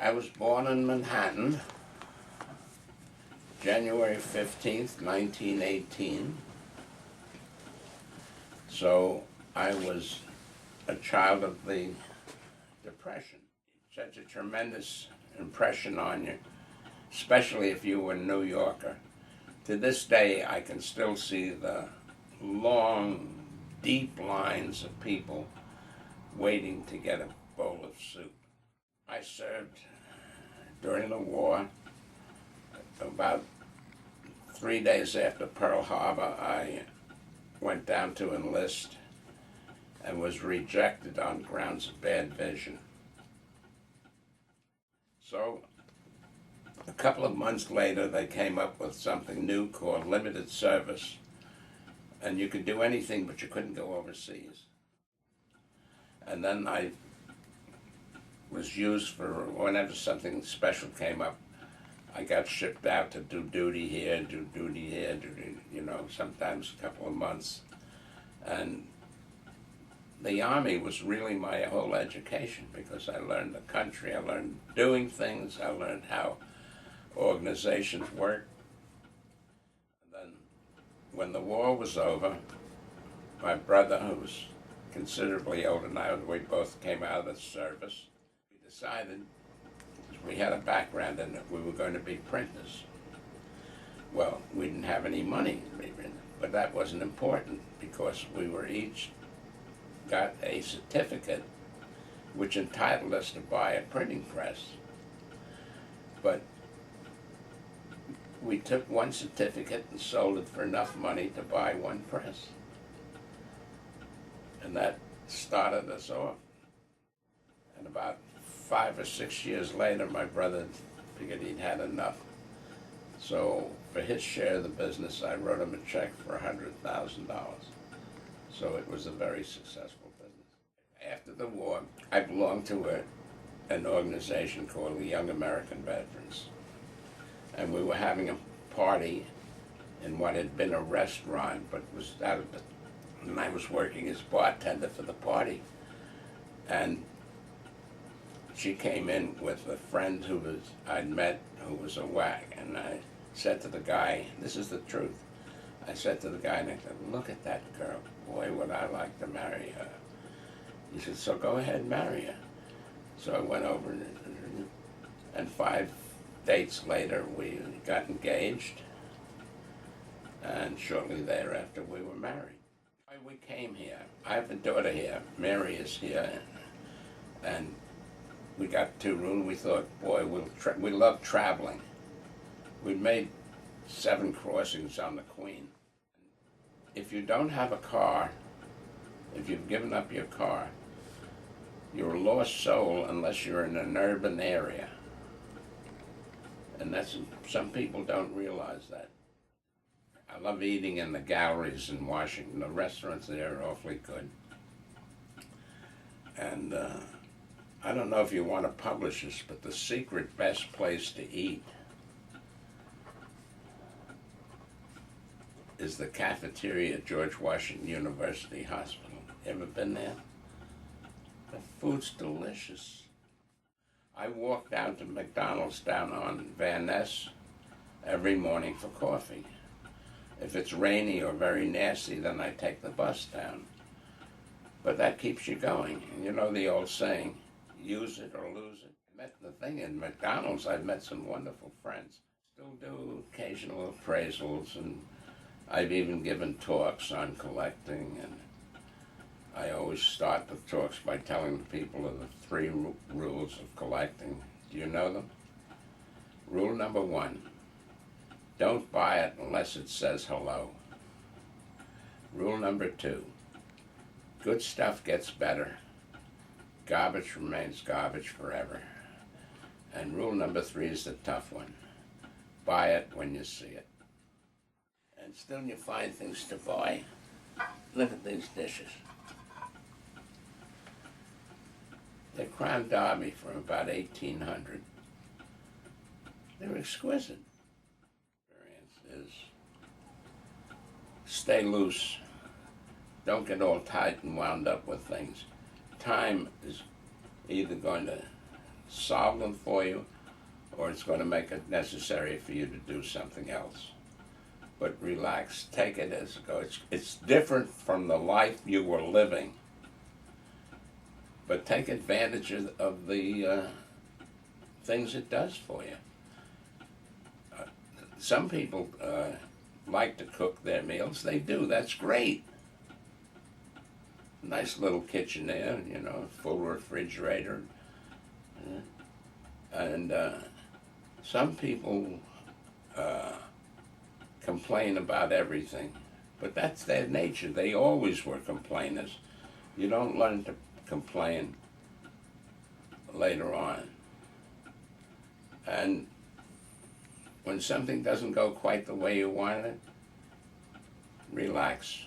I was born in Manhattan, January 15th, 1918. So I was a child of the Depression. Such a tremendous impression on you, especially if you were a New Yorker. To this day, I can still see the long, deep lines of people waiting to get a bowl of soup. I served during the war. About 3 days after Pearl Harbor, I went down to enlist and was rejected on grounds of bad vision. So a couple of months later, they came up with something new called limited service, and you could do anything, but you couldn't go overseas. And then I was used for whenever something special came up. I got shipped out to do duty here, sometimes a couple of months. And the Army was really my whole education, because I learned the country, I learned doing things, I learned how organizations work. And then when the war was over, my brother, who was considerably older than I was, we both came out of the service. We decided, because we had a background in it, we were going to be printers. Well, we didn't have any money to be printers, but that wasn't important, because we were each got a certificate which entitled us to buy a printing press. But we took one certificate and sold it for enough money to buy one press. And that started us off. And about 5 or 6 years later, my brother figured he'd had enough. So for his share of the business, I wrote him a check for $100,000. So it was a very successful business. After the war, I belonged to an organization called the Young American Veterans. And we were having a party in what had been a restaurant, but was out of the, and I was working as bartender for the party. And she came in with a friend I'd met who was a whack, and I said to the guy, this is the truth, I said to the guy next to him, look at that girl, boy, would I like to marry her. He said, so go ahead and marry her. So I went over, and 5 dates later, we got engaged, and shortly thereafter, we were married. We came here. I have a daughter here. Mary is here, and we got 2 rooms. We thought, boy, we love traveling. We made 7 crossings on the Queen. If you don't have a car, if you've given up your car, you're a lost soul unless you're in an urban area. And some people don't realize that. I love eating in the galleries in Washington. The restaurants there are awfully good. And I don't know if you want to publish this, but the secret best place to eat is the cafeteria at George Washington University Hospital. Ever been there? The food's delicious. I walk down to McDonald's down on Van Ness every morning for coffee. If it's rainy or very nasty, then I take the bus down. But that keeps you going. And you know the old saying, use it or lose it. I met the thing in McDonald's, I've met some wonderful friends. Still do occasional appraisals, and I've even given talks on collecting, and I always start the talks by telling the people of the 3 rules of collecting. Do you know them? Rule number 1, don't buy it unless it says hello. Rule number 2, good stuff gets better. Garbage remains garbage forever. And rule number 3 is the tough one. Buy it when you see it. And still you find things to buy. Look at these dishes. They're Crown Derby from about 1800. They're exquisite. Experience is stay loose. Don't get all tight and wound up with things. Time is either going to solve them for you, or it's going to make it necessary for you to do something else. But relax, take it as it goes. It's different from the life you were living, but take advantage of the things it does for you. Some people like to cook their meals. They do. That's great. Nice little kitchen there, full refrigerator. And some people complain about everything, but that's their nature. They always were complainers. You don't learn to complain later on. And when something doesn't go quite the way you want it, relax.